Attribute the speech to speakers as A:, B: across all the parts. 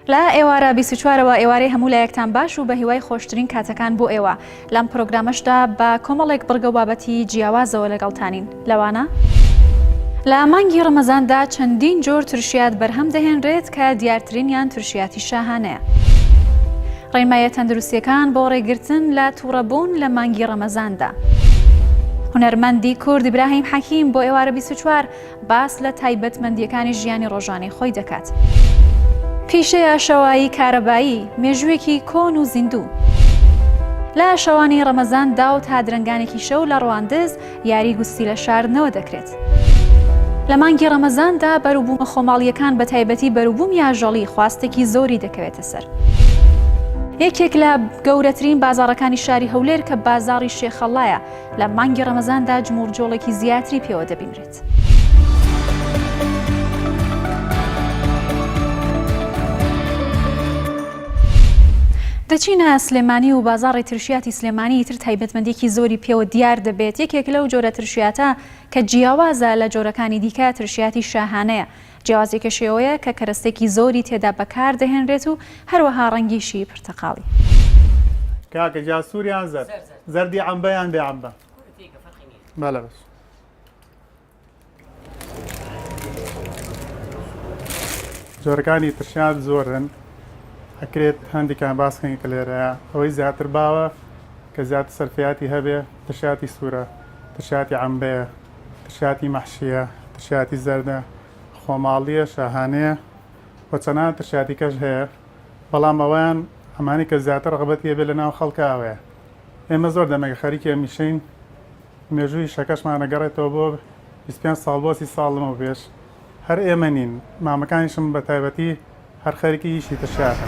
A: لا ئێوارە 24ەوە ئێوارەی هەموو لایەکتان باش و بە هیوای خۆشترین کاتەکان بۆ ئێوە لەم پرۆگرامەشدا بە کۆمەڵێک بڕگە و بابەتی جیاوازەوە لەگەڵتانین لەوانە لە مانگی ڕەمەزاندا چەندین جۆر ترشیات بەرهەم دەهێنرێت کە دیارترینیان ترشیاتی شاهانەیە. ڕێنمایە تەندروستیەکان بۆ ڕێگرتن لە تووڕەبوون لە مانگی ڕەمەزاندا. هونەرمەندی کورد ئیبراهیم حەکیم بۆ ئێوارە 24 باس لە تایبەتمەندیەکانی ژیانی ڕۆژانەی خۆی دەکات. پیشەیە شەوایی کارەبایی مێژوویەکی کۆن و زیندوو. لە شەوانی ڕەمەزاندا و تا درەنگانێکی شەو لە ڕەواندز یاری گوستی لە شاردنەوە دەکرێت. لە مانگی ڕەمەزاندا بەرووبوومە خۆماڵیەکان بە تایبەتی بەرووبوومی ئاژەڵی خواستێکی زۆری دەکەوێتە سەر. یەکێک لە گەورەترین بازاڕەکانی شاری هەولێر کە بازاڕی شێخەڵایە لە مانگی ڕەمەزاندا جموڕجۆڵێکی زیاتری پێوە دەبینرێت. دەچینە سلێمانی و بازاڕی ترشیاتی سلێمانی تر تایبەتمەندێکی زۆری پێوە دیار دەبێت. یەکێک لەو جۆرە ترشیاتە کە جیاوازە لە جۆرەکانی دیکە ترشیاتی شاهانەیە. جیاوازێکە شێوەیە کە کەرەستێکی زۆری تێدا بەکار دەهێنرێت و هەروەها ڕەنگیشی پرتەقاڵی.
B: کاکە جاسووریان زەردی عەمبەیان بێ عەمبە. بەڵێ باش. جۆرەکانی ترشیات زۆرن. ئەکرێت هەندێکیان باسکەین کە لێرەیە ئەوەی زیاتر باوە کە زیاتر سەرفیاتی هەبێ ترشیاتی سوورە، ترشیاتی عەمبەیە، ترشیاتی مەحشیە، ترشیاتی زەردە، خۆماڵیە، شاهانەیە بۆ چەندان ترشیاتی کەش هەیە، بەڵام ئەویان ئەمانی کە زیاتر ڕغبەتی هەبێ لە ناو خەڵکاوەیە. ئێمە زۆر دەمەگە خەریکی ئەمیشەین مێژووی شەکەشمان ئەگەڕێتەوە بۆ 25 ساڵ بۆ 30 ساڵ لەمەوە پێش. هەر ئێمە نین، مامەکانیشم بە تایبەتی هەر خەریکی ئیشی ترشیاتە.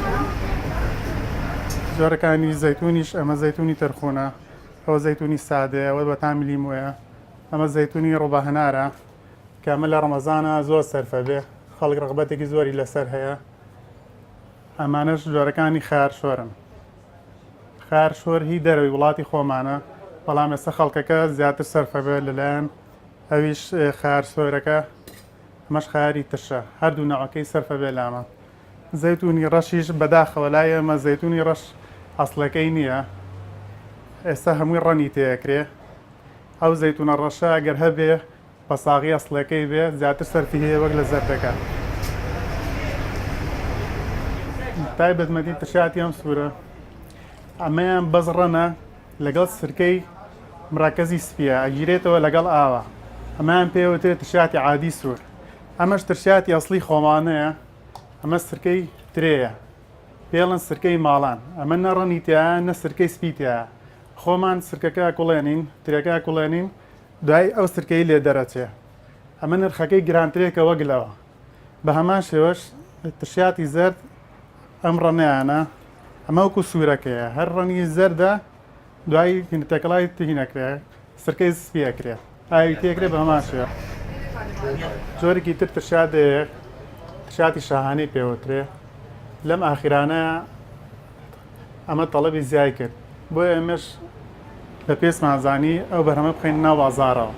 B: جۆرەکانی زەیتونیش ئەمە زەیتونی تەرخونە، ئەوە زەیتونی سادەیە، ئەوە بە تامی لیمۆیە، ئەمە زەیتونی ڕووبەهەنارە کە ئەمە لە ڕەمەزانە زۆر سەرفە بێ، خەڵک ڕغبەتێکی زۆری لەسەر هەیە. ئەمانەش جۆرەکانی خارشۆرن. خارشۆر هی دەرەوەی وڵاتی خۆمانە، بەڵام ئێستا خەڵکەکە زیاتر سەرفە بێ لەلایەن ئەویش خارشۆرەکە، ئەمەش خاری ترشە، هەردوو نەوەکەی سەرفە بێ لامە. زەیتونی ڕەشیش بەداخەوە لای ئێمە زەیتونی ڕەش ئەسڵەکەی نییە، ئێستا هەمووی ڕەنی تێکرێ. ئەو زەیتونە ڕەشە ئەگەر هەبێ بە ساغی ئەسڵەکەی بێ زیاتر سەرفی هەیە وەک لە زەردەکە. تایبەتمەندی ترشیاتی ئەم سوورە ئەمەیان بەس ڕەنە لەگەڵ سرکەی مراکەزی سپیە ئەگیرێتەوە لەگەڵ ئاوە، ئەمەیان پێوترێت ترشیاتی عادی سوور. ئەمەش ترشیاتی ئەسڵی خۆمانەیە، ئەمە سرکەی ترەیە، پێڵەن سرکەی ماڵان، ئەمە نە ڕەنی تایە نە سرکەی سپی تایە. خۆمان سرکەکە کوڵێنین، ترەکە کوڵێنین، دوای ئەو سرکەی لێ دەرەچێ. ئەمە نرخەکەی گرانترێکە وەک لەوە. بە هەمان شێوەش ترشیاتی زەرد ئەم ڕەنەیانە، ئەمە وەکو سوورەکەیە، هەر ڕەنی زەردە دوای تەکەڵای تهینەکرێ، سرکەی سپی ئەکرێ، ئاوی تێکرێ بە هەمان شێوە. جۆرێکی تر ترشیاتەیە ترشیاتی شاهانەی پێوترێ. لەم ئاخیرانە ئەمە تەڵەبی زیای کرد، بۆیە ئێمەش بە پێسمانزانی ئەو بەرهەمە بخەین ناو بازاڕەوە.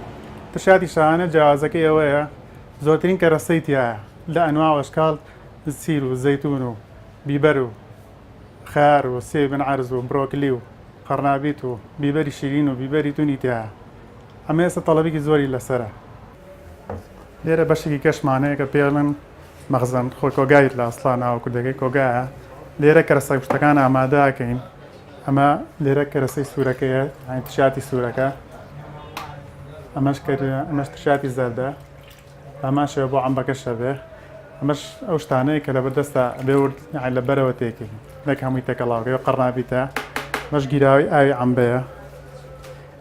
B: ترشیاتی شاهانە جیاوازەکەی ئەوەیە زۆرترین کەرەستەی تایە لە ئەنواع و ئەشکاڵ، سیر و زەیتون و بیبەر و خیار و سێبن عەرز و برۆکلی و قەرنابیت و بیبەری شیرین و بیبەری تونی تایە. ئەمە ئێستا تەڵەبێکی زۆری لەسەرە. لێرە بەشێکی کەشمانەیە کە پێڵن مەخزن خۆی کۆگایت لە ئەسڵا ناوە کوردەکەی کۆگایە. لێرە کەرەستە گوشتەکان ئامادەکەین. ئەمە لێرە کەرەسەی سوورەکەیە، ترشیاتی سوورەکە. ئەمەش ترشیاتی زەردە، ئەمە شێوە بۆ عەمبەکەشە بێ. ئەمەش ئەو شتانەیە کە لە بەردەستە بێورد لە بەرەوە تێکی نەک هەمووی تێکەڵاوەکەی قەرنابیتە. مەش گیراوی ئاوی عەمبەیە.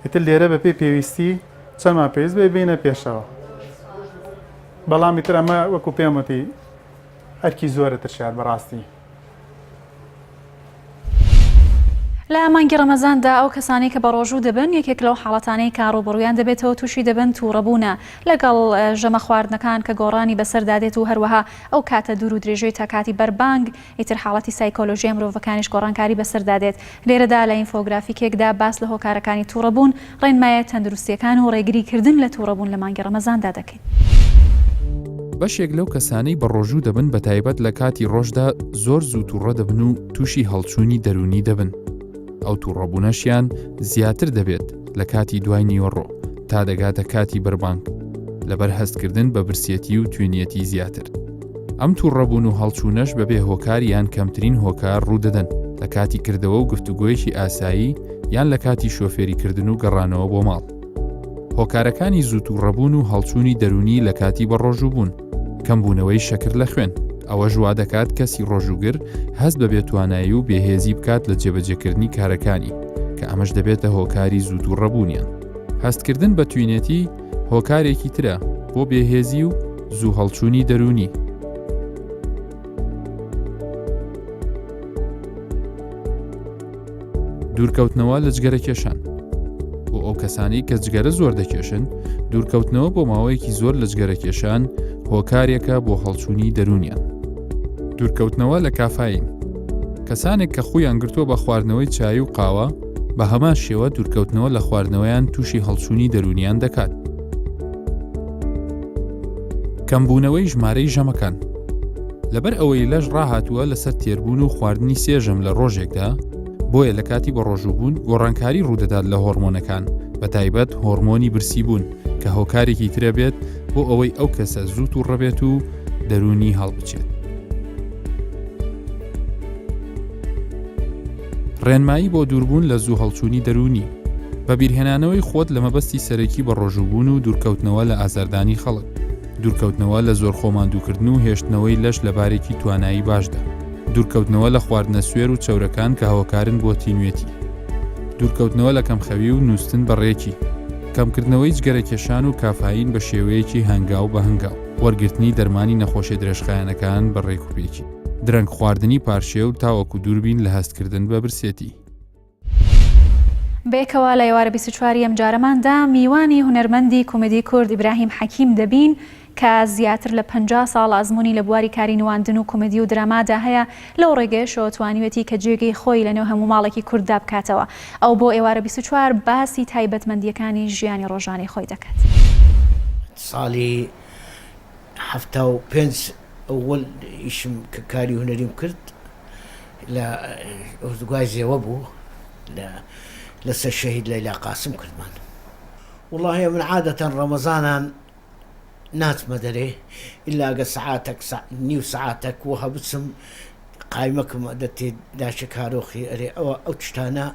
B: ئیتر لێرە بە پێی پێویستی چەندمان پێویست بێ بینە پێشەوە. بەڵام ئیتر ئەمە وەکو پێم وتی ئەرکی زۆرە ترشیات بەڕاستی.
A: لە مانگی ڕەمەزاندا ئەو کەسانی کە بە ڕۆژوو دەبن یەکێک لەو حاڵەتانەی کە ڕووبەڕوویان دەبێتەوە تووشی دەبن تووڕەبوونە لەگەڵ ژەمە خواردنەکان کە گۆڕانی بەسەردادێت و هەروەها ئەو کاتە دوور و درێژەی تا کاتی بەربانگ ئیتر حاڵەتی سایکۆلۆژیای مرۆڤەکانیش گۆڕانکاری بەسەردادێت. لێرەدا لە ئینفۆگرافیکێکدا باس لە هۆکارەکانی تووڕەبوون، ڕێنمایە تەندروستیەکان و ڕێگریکردن لە تووڕەبوون لە مانگی ڕەمەزاندا دەکەین.
C: بەشێک لەو کەسانەی بە ڕۆژوو دەبن بە تایبەت لە کاتی ڕۆژدا زۆر زوو تووڕە دەبن و تووشی هەڵچوونی دەرونی دەبن. ئەو تووڕەبوونەشیان زیاتر دەبێت لە کاتی دوای نیوەڕۆ تا دەگاتە کاتی بەربانگ لەبەر هەستکردن بە برسێتی و توێنیەتی زیاتر. ئەم تووڕەبوون و هەڵچوونەش بەبێ هۆکار یان کەمترین هۆکار ڕوودەدەن لە کاتی کردەوە و گفتوگۆیەکی ئاسایی یان لە کاتی شۆفێریکردن و گەڕانەوە بۆ ماڵ. هۆکارەکانی زوو تووڕەبوون و هەڵچوونی دەرونی لە کاتی بە ڕۆژوو بوون، کەمبوونەوەی شەکر لە خوێن، ئەوە ژوا دەکات کەسی ڕۆژووگر هەست بەبێ توانایی و بێهێزی بکات لە جێبەجێکردنی کارەکانی کە ئەمەش دەبێتە هۆکاری زوو تووڕەبوونیان. هەستکردن بە توینێتی هۆکارێکی ترە بۆ بێهێزی و زوو هەڵچوونی دەرونی. دوورکەوتنەوە لە جگەرە کێشان. بۆ ئەو کەسانی کە جگەرە زۆر دەکێشن، دوورکەوتنەوە بۆ ماوەیەکی زۆر لە جگەرە کێشان هۆکارێکە بۆ هەڵچوونی دەرونیان. دوورکەوتنەوە لە کافاین. کەسانێک کە خۆیان گرتووە بە خواردنەوەی چای و قاوە بە هەمان شێوە دوورکەوتنەوە لە خواردنەوەیان تووشی هەڵچوونی دەرونیان دەکات. کەمبوونەوەی ژمارەی ژەمەکان. لەبەر ئەوەی لەش ڕاهاتووە لەسەر تێربوون و خواردنی سێژەم لە ڕۆژێکدا، بۆیە لە کاتی بە ڕۆژووبوون گۆڕانکاری ڕوودەدات لە هۆرمۆنەکان، بە تایبەت هۆرمۆنی برسی بوون کە هۆکارێکی ترە بێت بۆ ئەوەی ئەو کەسە زوو تووڕەبێت و دەرونی هەڵبچێت. ڕێنمایی بۆ دووربوون لە زوو هەڵچوونی دەرونی. بە بیرهێنانەوەی خۆت لە مەبەستی سەرەکی بە ڕۆژووبوون و دوورکەوتنەوە لە ئازاردانی خەڵک، دوورکەوتنەوە لە زۆر خۆماندووکردن و هێشتنەوەی لەش لە بارێکی توانایی باشدا، دوورکەوتنەوە لە خواردنە سوێر و چەورەکان کە هەوەکارن بۆ تینوێتی، دوورکەوتنەوە لە کەمخەوی و نووستن بەڕێکی، کەمکردنەوەی جگەرە کێشان و کافاین بە شێوەیەکی هەنگاو بە هەنگاو، وەرگرتنی دەرمانی نەخۆشی درێژخایەنەکان بە ڕێکوپێکی، درەنگ خواردنی پارشێ و تاوەکو دووربین لە هەستکردن بە برسێتی.
A: بێکەوە لە ئێوارە 24 ئەم جارەماندا میوانی هونەرمەندی کۆمێدی کورد ئیبراهیم حەکیم دەبین کە زیاتر لە 50 ساڵ ئەزموونی لە بواری کاری نواندن و کۆمێدی و درامادا هەیە. لەو ڕێگەیەشەوە توانیوێتی کە جێگەی خۆی لەنێو هەموو ماڵێکی کورددا بکاتەوە. ئەو بۆ ئێوارە 24 باسی تایبەتمەندیەکانی ژیانی ڕۆژانەی خۆی دەکات.
D: ساڵی 75 ئەوەل ئیشم کە کاری هونەریم کرد لە ئوردوگای زێوە بوو لەسەر شەهید لەیلا قاسم کردمان. والله من عادەتەن ڕەمەزانان ناتمە دەرێ ئیلا ئەگە سەعاتێک نیو سەعاتێک وەها بچم قایمەکەم دەتێ داشە کارۆخی ئەرێ ئەوە ئەو تشتانە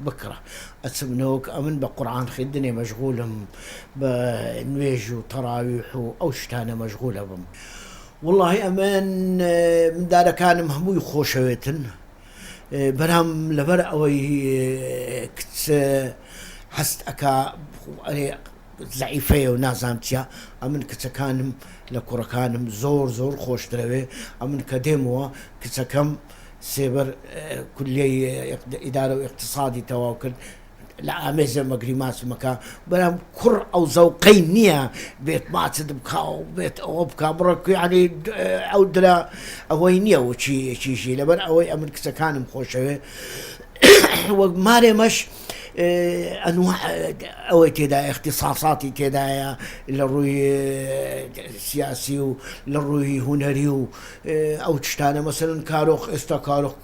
D: بکڕە ئەچمنەوە ئەمن بە قورعان خوێندنێ مەشغولم بە نوێژ و تەراویح و ئەو شتانە مەشغولە بم. والله ئەمن مندارەکانم هەمووی خۆشەوێتن بەرام لەبەر ئەوەی کچ هەست ئەکا زعیفەیە و نازام چیە ئەمن کچەکانم لە کوڕەکانم زۆر زۆر خۆشترەوێ ئەمن کە دێمەوە کچەکەم سێبەر کولیەی ئیدارە و اقتصادی تەواو کرد لە ئامێزە مەگری ماسمەکە بەرام کوڕ ئەو زەوقەی نییە بێت ماچت بکە و بێت ئەوە بکە بڕێک یعنی ئەو درا ئەوەی نییە و چیژی لەبەر ئەوەی ئەمن کچەکانم خۆشەوێ وەک مارێمەش ئەوەی تێدا اختصاصاتی تێدایە لە ڕووی سیاسی و لە ڕووی هونەری و ئەو تشتانە مەسەرن کارۆخ ئێستا کارۆخ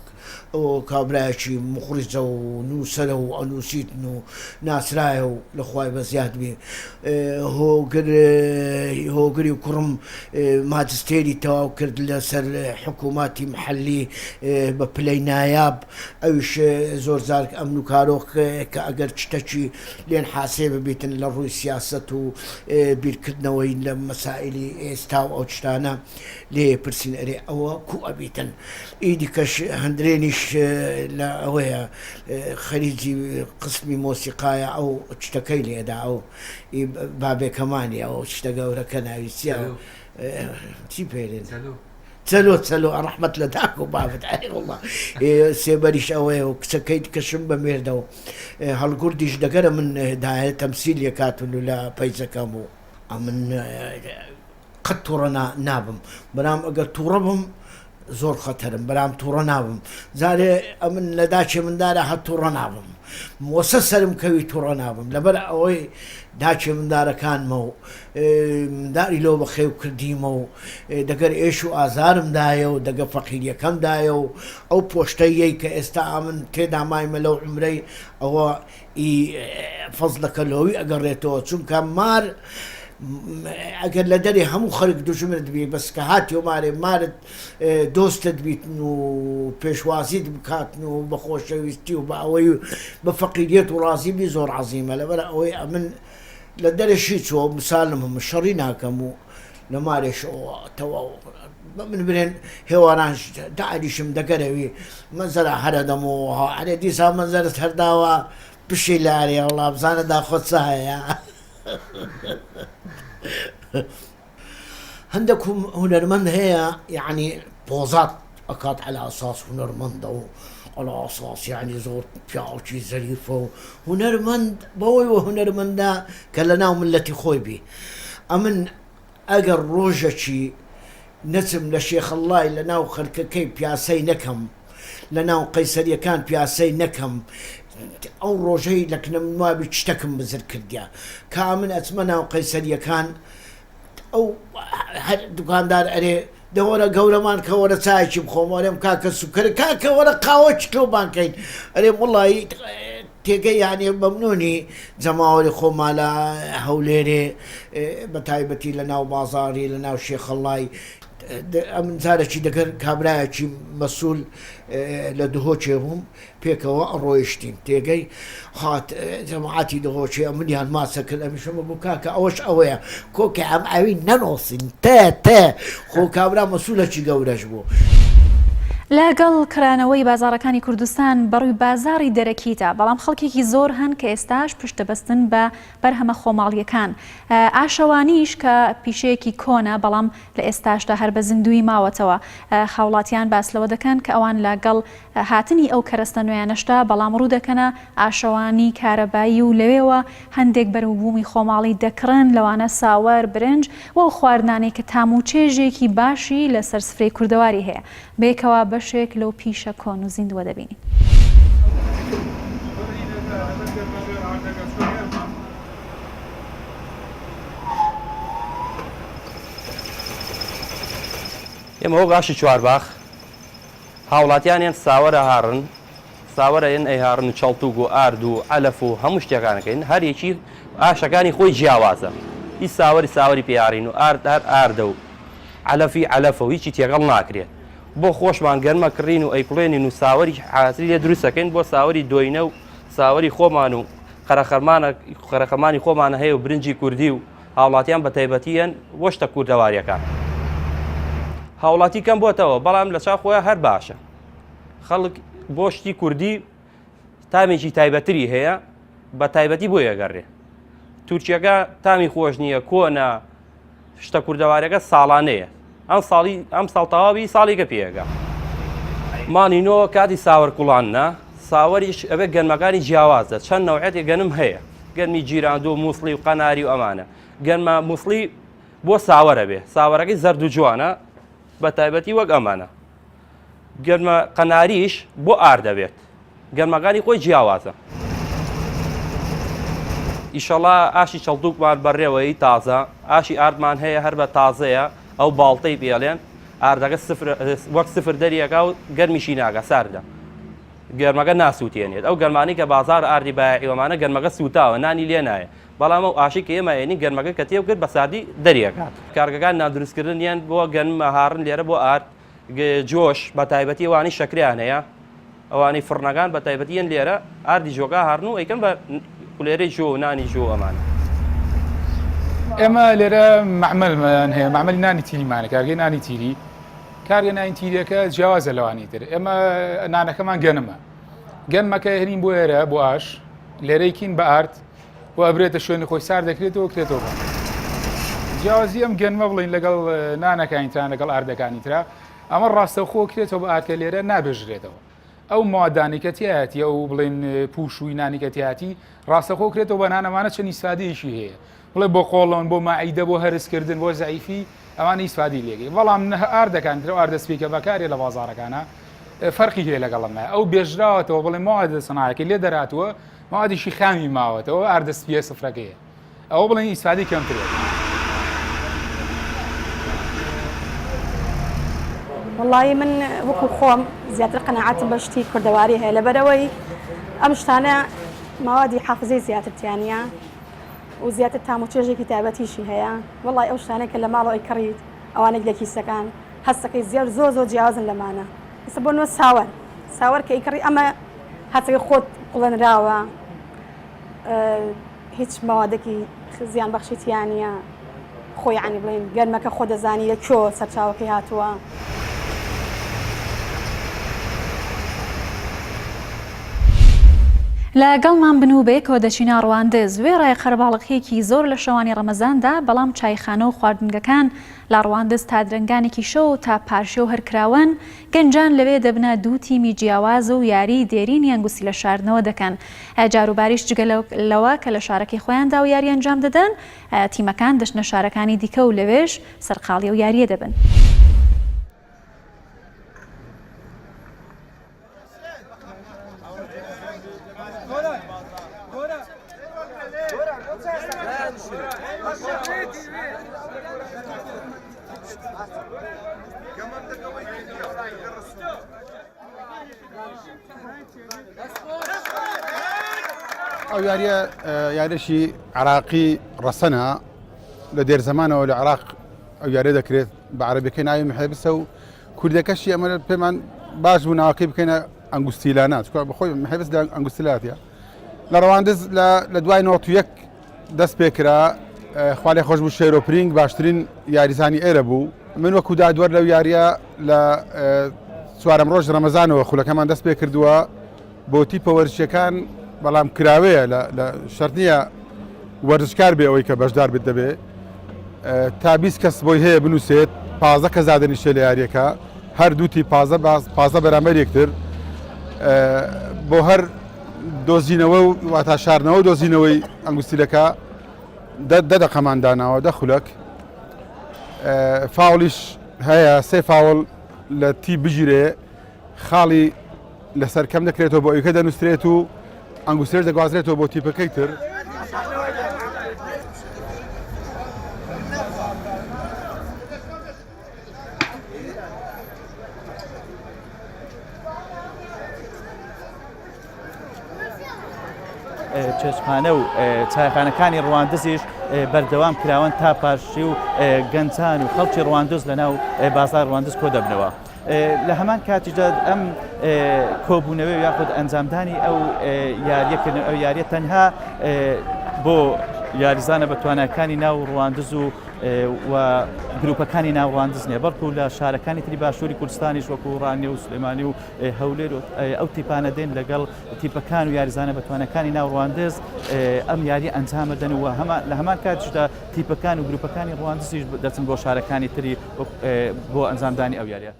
D: ئەو کابراایکی مخریجە و نووسەرە و ئەنووسیتن و ناسرایە و لەخوای بە زیاد بێ هۆگری و کوڕم ماجستێری تەواو کرد لەسەر حکووماتی محەلی بە پلەی نایاب ئەوش زۆر زار ئەمن و کارۆخ کە ئەگەر چتەکی لێن حاسێ ببیتن لە ڕووی سیاست و بیرکردنەوەی لە مەسائلی ئێستا و ئەو تشتانە لێ پرسین ئەرێ ئەوە کو ئەبیتن ئیدی کەش هەندرێنیش لە ئەوەیە خەریجی قسمی مۆسیقایە ئەو شتەکەی لێدا ئەو بابێکەمانی ئەو شتە گەورەکە ناویسیە چی پێرێن چەلۆ ڕەحمەت لە داک و بابت وڵڵا سێبەریش ئەوەیە و کچەکەی کەشم بە مێردەوە هەڵگوردیش دەگەرە من داهەیە تەمسیلیە کاتون و لە پەیزەکەم و ئەمن قەت تووڕە نابم بەرام ئەگەر تووڕە بم زۆر خەتەرم بەرام تووڕە نابم زارێ ئەمن لە داچێ مندارە هەت تووڕە نابم وەسە سرم کەوی تووڕە نابم لەبەر ئەوەی داچێ مندارەکانمە و منداری لەو بە خێو کردیمە و دەگەر ئێش و ئازارمدایە و دەگە فەقیریەکەمدایە و ئەو پۆشتەیەی کە ئێستا ئامن تێدا مایمە لەو عمرەی ئەوە فەزلەکەلەوەی ئەگەڕێتەوە چونکە مار ئەگەر لە دەری هەموو خەرک دوژمنت بێ بەس کە هاتیۆ مارت دۆستت بیتن و پێشوازیت بکاتن و بە خۆشەویستی و بە ئەوەی بە فەقیریەت و ڕازیبی زۆر عەزیمە لەبەر ئەوەی ئەمن لە دەرەشی چوە مسالم هەمە شەڕی ناکەم و لە مارێشەوە تەواو من برێن هێواران داعریشم دەگەرەوی مەنزەرە هەرە دەمەوە هەرێ دیسا مەنزەرت هەرداوە پشی لارێ وڵا بزانە داخۆت هەیە هەندێک هونەرمەند هەیە یعنی پۆزات ئەکات على ئەساس هونەرمەندە و على ئەساس یعنی زۆر پیاوچی زەریفە و هونەرمەند بەوەی وە هونەرمەندە کە لە ناو ملەتی خۆی بی ئەمن ئەگەر ڕۆژەکی نەچم لە شێخەڵای لە ناو خەرکەکەی پیاسەی نەکەم لە ناو قەیسەریەکان پیاسەی نەکەم ئەو ڕۆژەی لەکنەموابی شتەکەم بزر کردیا کە من ئەچمە ناو قەیسەریەکان ئەو دوکاندار ئەرێ دەوەرە گەورەمان کە وەرە چایکی بخۆمەرێم کاکە سوکەر کاکە وەرە قاوە چکەوبانکەین ئەرێ وڵی تێگەی یانێ بەمنۆنی جەماوەری خۆمان لە هەولێرێ بە تایبەتی لە ناو بازاری لە ناو شێخەڵای ئەم جارێکی دەگەر کابرایەکی مەسوول لە دهۆچێ بووم پێکەوە ڕۆیشتین تێگەی هات جەماعاتی دهۆچێ ئەمنیان ماسە کرد ئەمیشەمە بوو کاکە ئەوەش ئەوەیە کۆکە ئەم ئەوی نەنۆسین تێ خۆ کابرا مەسوولەکی گەورەش بوو.
A: لەگەڵ کرانەوەی بازارەکانی کوردستان بەڕووی بازاری دەرەکیتە بەڵام خەڵکێکی زۆر هەن کە ئێستاش پشتەبەستن بە بەرهەمە خۆماڵیەکان ئاشەوانیش کە پیشەیەکی کۆنە بەڵام لە ئێستاشدا هەر بە زیندوی ماوەتەوە خاوڵاتیان باس لەوە دەکەن کە ئەوان لەگەڵ هاتنی ئەو کەرەستە نوێیانەشتا بەڵام ڕوو دەکەنە ئاشەوانی کارەبایی و لەوێەوە هەندێک بەروبوومی خۆماڵی دەکڕن لەوانە ساوەر برنج و خواردنانەی کە تاموچێژێکی باشی لەسەر سفرەی کوردەواری هەیە بێکەوە بەشێک لەو پیشە کۆن و زیندوە دەبینی.
E: ئێمە ئەو باشی چوارباخ هاوڵاتیانیان ساوەرە هاڕن ساوەرەیەن ئەیهاڕن چەڵتوگ و ئارد و ئەلەف و هەموو شتێکانەکەین هەرێکی ئاشەکانی خۆی جیاوازە هیچ ساوەری پێیاڕین و ئارد هەر ئاردە و ئەلەفی ئەلەفە و هیچی تێگەڵ ناکرێت بۆ خۆشمان گەرمە کڕین و ئەیپڵێنین و ساوەری حاصلی لێ دروستەکەین بۆ ساوەری دۆینە و ساوەری خۆمان و قەرەخەمانی خۆمانە هەیە و برنجی کوردی و هاوڵاتیان بە تایبەتیان بۆ شتە کوردەواریەکان هاوڵاتی کەم بۆتەوە بەڵام لە چاو خۆیان هەر باشە خەڵک بۆ شتی کوردی تامێکی تایبەتری هەیە بە تایبەتی بۆ یەگەڕێ تورکیەکە تامی خۆش نییە کۆنا شتە کوردەوارەکە ساڵانەیە ئەم ساڵ تەواوی ساڵێکە پێەکە مانینەوە کاتی ساوەر کوڵانە ساوەریش ئەوێ گەرمەکانی جیاوازە چەند نەوعەتی گەنم هەیە گەرمی جیراندۆ و مووسڵی و قەناری و ئەمانە گەرمە مووسڵی بۆ ساوەرە بێ ساوەرەکەی زەرد و جوانە بە تایبەتی وەک ئەمانە گەرمە قەناریش بۆ ئار دەبێت گەرمەکانی خۆی جیاوازە ئیشەڵا ئاشی چەڵدووکمان بەڕێوەی تازە ئاشی ئاردمان هەیە هەر بە تازەیە ئەو باڵتەی پێڵێن ئاردەکە وەک سفر دەریەکە و گەرمیشی ناگە ساردە گەرمەکە ناسووتێنێت ئەو گەرمانی کە بازار ئاردی بایەوەمانە گەرمەکە سوتاوە نانی لێ نایە بەڵام ئەو ئاشی کە ئێمەێنی گەرمەکە کە تێو کرد بە سادی دەریەکات کارگەکان نادروستکردن یان بۆ گەرممە هاڕن لێرە بۆ ئارد جۆش بە تایبەتی ئەوانی شەکریان هەیە ئەوانی فڕنەکان بە تایبەتیان لێرە ئاردی جۆگا هاڕن و ئەیکەن بە قولێرەی ژۆ و نانی ژۆ ئەمانە
F: ئێمە لێرە معمەلمان هەیە معمەلی نانی تیریمانە کارگەی نانی تیری کارگە نانی تیریەکە جیاوازە لەوانی تر ئێمە نانەکەمان گەنمە گەنمەکە هێنین بۆ ئێرە بۆ ئاش لێرەیکین بە ئارد و ئەبرێتە شوێنی خۆی سار دەکرێتەوە کرێتەوە جیاوازی ئەم گەنمە بڵین لەگەڵ نانەکانی تران لەگەڵ ئاردەکانی ترا ئەمە ڕاستەوخۆ کرێتەوە بە ئارکە لێرە نابێژرێتەوە ئەو موادانیکەتیاتی ئەو بڵێن پوشووی نانیکەتیاتی ڕاستەخۆ کرێتەوە بە نانەمانە چەندی سادەیەشی هەیە بڵێ بۆ قۆڵۆن بۆ ماعیدە بۆ هەرسکردن بۆ زەعیفی ئەوان ئیسفادی لێگەی بەڵام ئاردەکان ترە ئاردەسپیکە بەکارێ لە بازارەکانە فەرقی هەیە لەگەڵمە ئەو بێژراوەتەوە بڵێ ماوەدە سنایەکە لێ دەراتوە ماوەدیشی خامی ماوەتەوە ئاردەسپیە سفرەکەیە ئەوە بڵێن ئیسفادی کەمترێت.
G: والله من وەکو خۆم زیاتر قەناعەتم بە شتی کوردەواری هەیە لەبەرەوەی ئەم شتانە ماوەدی حافزەی زیاترتیانە و زیاتر تاموچێژێکی تایبەتیشی هەیە وڵی ئەو شتانێک کە لە ماڵەوەی کڕیت ئەوانێک لە کیسەکان هەستەکەی زیاد زۆر جیازن لەمانە ئێستا بۆ نوە ساوەر کە ئیکڕی ئەمە هەستەکەی خۆت قوڵەنراوە هیچ ماوادێکی زیان بەخشیتیانە خۆی عنی بڵێن گەرمەکە خۆ دەزانی لەکوێ سەرچاوەکەی هاتووە.
A: لەگەڵمان بنوبێ کۆ دەچینە ڕواندز وێ ڕای قەرباڵغیەکی زۆر لە شەوانی ڕەمەزاندا بەڵام چایخانە و خواردنگەکان لە ڕواندز تا درنگانێکی شەو تا پارشێ و هەرکراون گەنجان لەوێ دەبنە دوو تیمی جیاواز و یاری دێرین یانگوسی لە شاردنەوە دەکەن جاروباریش جگەلەوە کە لە شارەکەی خۆیاندا و یاری ئەنجام دەدەن تیمەکان دەچنە شارەکانی دیکە و لەوێش سەرقاڵی و یاریە دەبن.
H: ئەو یاریە یاریشی عراقی ڕەسەنە لە دێر زمانەوە لە عراق ئەو یارێ دەکرێت بە عەرەبیەکەی ناوی محێبسە و کوردەکەشی ئەمە پێمان باش بوو ناوەکەی بکەینە ئەنگوستیلانات بەخۆی محێبس لە ئەنگوستیلاتە لە ڕەواندز لە دوای 91 دەست پێکرا خوا لێ خۆش بوو شێرۆپرینگ باشترین یاریزانی ئێرە بوو من وەکو دادوەر لەو یاریە لە چوارەم ڕۆژ ڕەمەزانەوە خولەکەمان دەست پێ کردووە بۆ تیپە وەرزشیەکان بەڵام کراوەیە لە شەرت نییە وەرزشکار بێ ئەوەی کە بەشدار بێت دەبێ تا 20 کەس بۆی هەیە بنووسێت 15 کەس دادەنیشتێ لە یاریەکە هەردووتی 15 بەرامبەر یەکتر بۆ هەر دۆزینەوە و واتا شارنەوە دۆزینەوەی ئەنگوستیلەکە دەقەمان داناوە دەخولک فاولیش هەیە سێ فاوڵ لە تی بژیرێ خاڵی لەسەر کەم دەکرێتەوە بۆ ئەوکە دەنووسێت و ئەنگوستێر دەگوازرێتەوە بۆ تیپەکەی تر
I: چێشخانە و چایخانەکانی ڕواندزیش بەردەوام کراون تا پارشی و گەنجان و خەڵکی ڕواندز لەناو بازار ڕواندز کۆ دەبنەوە لە هەمان کاتیشدا ئەم کۆبوونەوەی یاخود ئەنجامدانی ئەو یاریەکردن ئەو یاریە تەنها بۆ یاریزانە بە تواناکانی ناو ڕواندز و گروپەکانی ناو ڕواندز نیە بەڵکو لە شارەکانی تری باشووری کوردستانیش وەکو ڕانێ و سلێمانی و هەولێر و ئەو تیپانە دێن لەگەڵ تیپەکان و یاریزانە بە توانەکانی ناو ڕواندز ئەم یاری ئەنجام دەدەن و لە هەمان کاتیشدا تیپەکان و گروپەکانی ڕواندزیش دەچن بۆ شارەکانی تری بۆ ئەنجامدانی ئەو یاریە.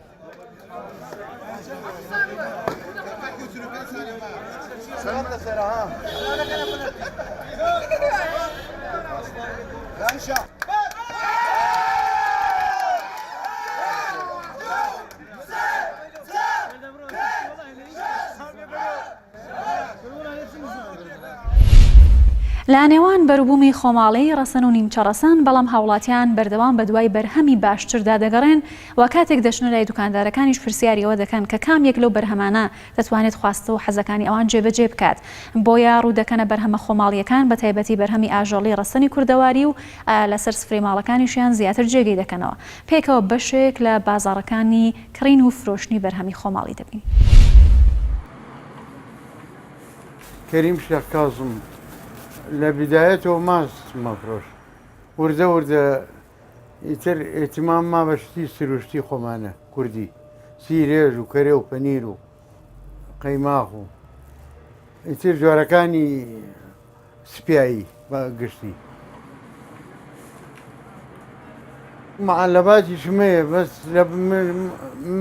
A: لە نێوان بەروبوومی خۆماڵی ڕەسەن و نیمچە ڕەسەن بەڵام هاوڵاتیان بەردەوام بە دوای بەرهەمی باشتردا دەگەڕێن و کاتێک دەچنە لای دوکاندارەکانیش پرسیاریەوە دەکەن کە کامێک لەو بەرهەمانە دەتوانێت خواستە و حەزەکانی ئەوان جێبەجێ بکات بۆیە ڕوو دەکەنە بەرهەمە خۆماڵیەکان بە تایبەتی بەرهەمی ئاژەڵی ڕەسەنی کوردەواری و لەسەر سفرەی ماڵەکانیشیان زیاتر جێگەی دەکەنەوە پێکەوە بەشێک لە بازاڕەکانی کڕین و فرۆشتنی بەرهەمی خۆماڵی دەبین.
J: کەریم شێخ کازم لە بدایەتەوە ماست مەفرۆش وردە ئیتر ئێتیمام ما بەشتی سروشتی خۆمانە کوردی سیرێژ و کەرێ و پەنیر و قەیماق و ئیتر جۆرەکانی سپیایی بە گشتی معلباتی شمەیە بەس لە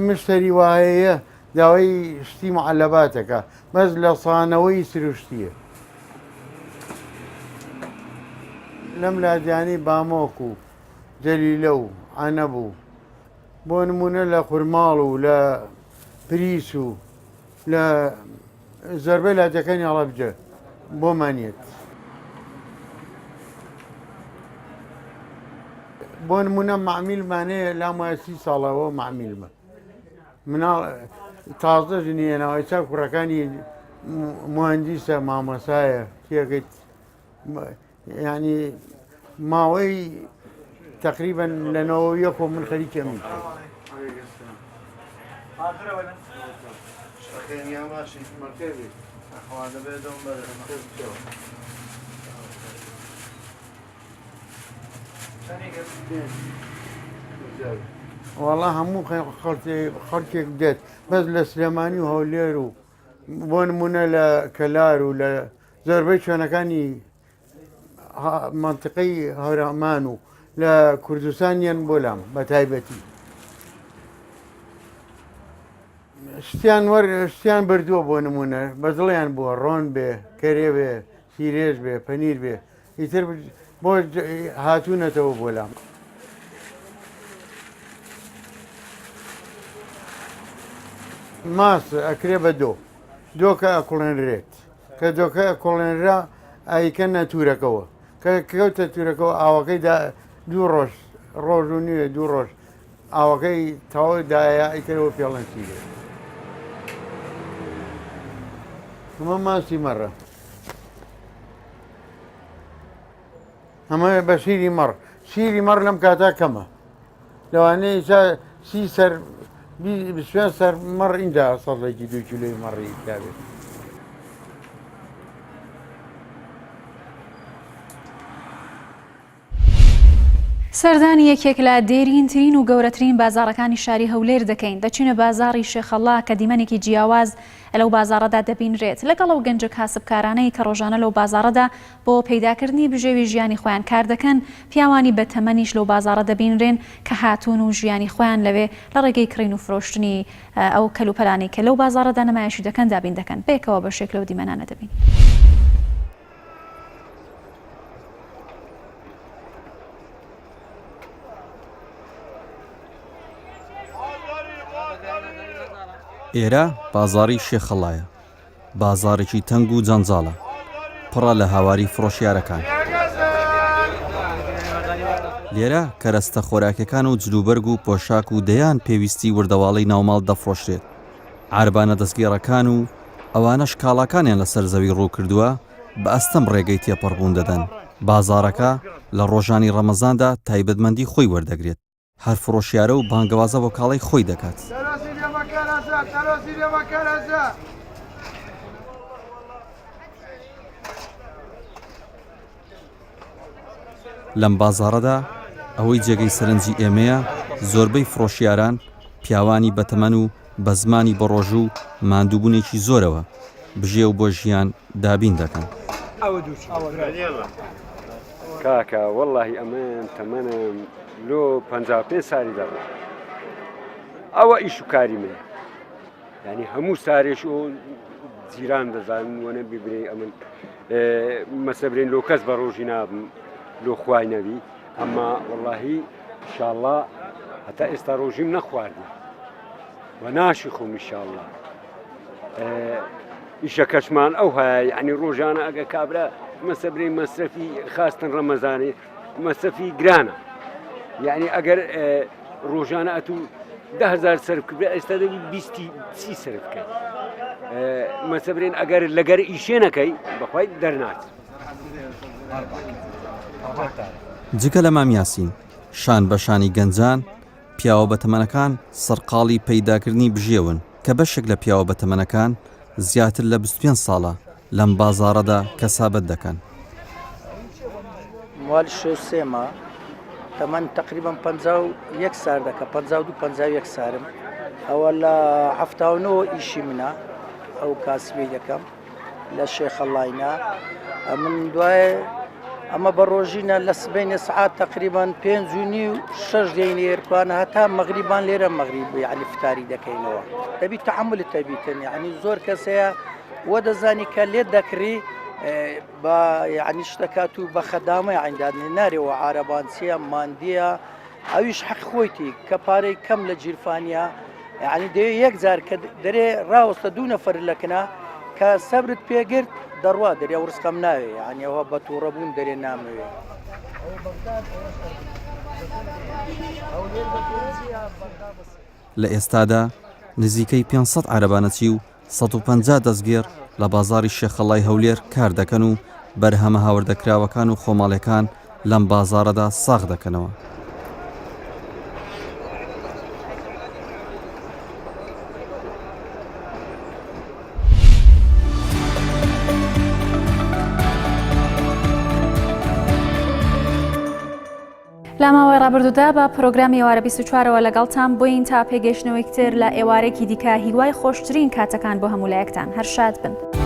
J: مشتری وایەیە داوای شتی معلباتەکە بەس لە سانەوەی سروشتیە لەم لادیانی بامۆک و جەلیلە و عنەبوو بۆ نمونە لە خورماڵ و لە پریس و لە زەربەی لاتەکانی هەڵەبجە بۆمانێت بۆ نمونە معمیلمانەیە لامایە 30 ساڵەوە معمیلمە مناڵ تازە ژنیێنەوە چا کوڕەکانی مهندیسە مامەسایە تێگەیت ینی ماوەی تقریبا لەنەوە یەک و من خەریکە من وەڵا هەموو خەڵکێک بدێت بەس لە سلێمانی و هەولێر و بۆ نمونە لە کەلار و لە زۆربەی شوێنەکانی منتقەی هەورامان و لە کوردستانیان بۆ لام بە تایبەتی شتیان بردووە بۆ نمونە بەدڵیان بووە ڕۆن بێ کەرێ بێ سیرێژ بێ پەنیر بێ ئیتر بۆ هاتوونەتەوە بۆ لام ماس ئەکرێ بە دۆکە ئەکوڵێنرێت کە دۆکە ئەکوڵێنرا ئایکەنە تورەکەەوە کە کەوتە تورەکەەوە ئاوەکەیدا 2 ڕۆژ ڕۆژ و نیوێ 2 ڕۆژ ئاوەکەی تەواویدایە ئیترەوە پێڵەنسیرێت ئەمە ماسی مەڕە ئەمە بە شیری مەڕ لەم کاتا کەمە لەوانەیە سەر 20 سەر مەڕ ئیندا 100 کیلۆی مەڕی دابێت
A: سەردانی یەکێک لە دێرینترین و گەورەترین بازاڕەکانی شاری هەولێر دەکەین دەچینە بازاڕی شێخەڵا کە دیمەنێکی جیاواز لەو بازاڕەدا دەبینرێت لەگەڵ ئەو گەنجە کاسبکارانەی کە ڕۆژانە لەو بازاڕەدا بۆ پەیداکردنی بژێوی ژیانی خۆیان کار دەکەن پیاوانی بە تەمەنیش لەو بازاڕە دەبینرێن کە هاتوون و ژیانی خۆیان لەوێ لە ڕێگەی کڕین و فرۆشتنی ئەو کەلوپەلانی کە لەو بازاڕەدا نمایشی دەکەن دابین دەکەن بێکەوە بەشێک لەو دیمەنانە دەبین.
K: ئێرە بازاڕی شێخەڵایە بازارێکی تەنگ و جەنجاڵە پڕە لە هاواری فرۆشیارەکان لێرە کەرەستە خۆراکەکان و جلوبەرگ و پۆشاک و دەیان پێویستی وردەواڵی ناوماڵ دەفرۆشرێت عاربانە دەستگێڕەکان و ئەوانەش کاڵاکانیان لەسەر زەوی ڕوو کردووە بە ئەستەم ڕێگەی تێپەڕبوون دەدەن بازارەکە لە ڕۆژانی ڕەمەزاندا تایبەتمەندی خۆی وەردەگرێت هەر فرۆشیارە و بانگەوازە بۆ کاڵی خۆی دەکات لەم بازاڕەدا ئەوەی جێگەی سەرنجی ئێمەیە زۆربەی فرۆشیاران پیاوانی بەتەمەن و بە زمانی بەڕۆژ و ماندووبوونێکی زۆرەوە بژێ و بۆ ژیان دابین دەکەن
L: کاکە وەڵڵاهی ئەمەن تەمەنم لۆ 55 ساری دەڕێ ئەوە ئیش و کاری منە ینی هەموو سارێش و جیران دەزانن وەنە بیبرێ ئەمن مەسەبرێن لۆ کەس بە ڕۆژی نابم لۆ خوای نەبی ئەمما وەڵڵاهی ئینشاءڵڵا هەتا ئێستا ڕۆژیم نەخواردی و ناشی خۆم ئینشاءڵڵا ئیشەکەشمان ئەو هەیە یعنی ڕۆژانە ئەگە کابرا مەسەبرێن مەسرەفی خاستن ڕەمەزانێ مەسرەفی گرانە یعنی ئەگەر ڕۆژانە ئەتوو 10,000 سرف کرد ئێستا دەبی 20 سرف بکەیت مەسەبرێن ئەگەر لەگەر ئیشێنەکەی بەخوای دەرناچ
K: جگە لە مامیاسین شان بەشانی گەنجان پیاوە بەتەمەنەکان سەرقاڵی پەیداکردنی بژێون کە بەشێک لە پیاوە بەتەمەنەکان زیاتر لە 25 ساڵە لەم بازاڕەدا کەسابەت دەکەن
M: موالی شێسێمە تەمەن تقریبا 51 سار دەکە 52 سارم ئەوە لە 79 ئیشی منە ئەو کاسبی دەکەم لە شێخەڵاینا من دوایە ئەمە بە ڕۆژینە لە سبینە سعات تقریبا 5:30 دەینە ئێرکوانە هەتا مەغریبان لێرە مەغریب یعنی فتاری دەکەینەوە دەبی تەحملت تەبیتن یعنی زۆر کەسەیە وە دەزانی کە لێت دەکری بە یعنی شتەکات و بە خەدامە یعنی دادنێ نارێەوە عارەبانچیە ماندیە ئەویش حەق خۆیتی کە پارەی کەم لە جیرفانیا یعنی دەوێت یەک جار کە دەرێ ڕاوەستە دوو نەفەر لەکنە کە سەبرت پێگرت دەڕوا دەرێ و ڕستەکەم ناوێ یعنیەوە بە تووڕەبوون دەرێ نامەوێ.
K: لە ئێستادا نزیکەی 500 عەرەبانەچی و 150 دەستگێر لە بازاری شێخەڵای هەولێر کار دەکەن و بەرهەمە هاوردەکراوەکان و خۆماڵیەکان لەم بازارەدا ساغ دەکەنەوە.
A: لە ماوەی ڕابردوودا بە پرۆگرامی ئێوارە 24ەوە لەگەڵتان بووین تا پێگەشتنەوەی تر لە ئێوارێکی دیکە هیوای خۆشترین کاتەکان بۆ هەموو لایەکتان هەر شاد بن.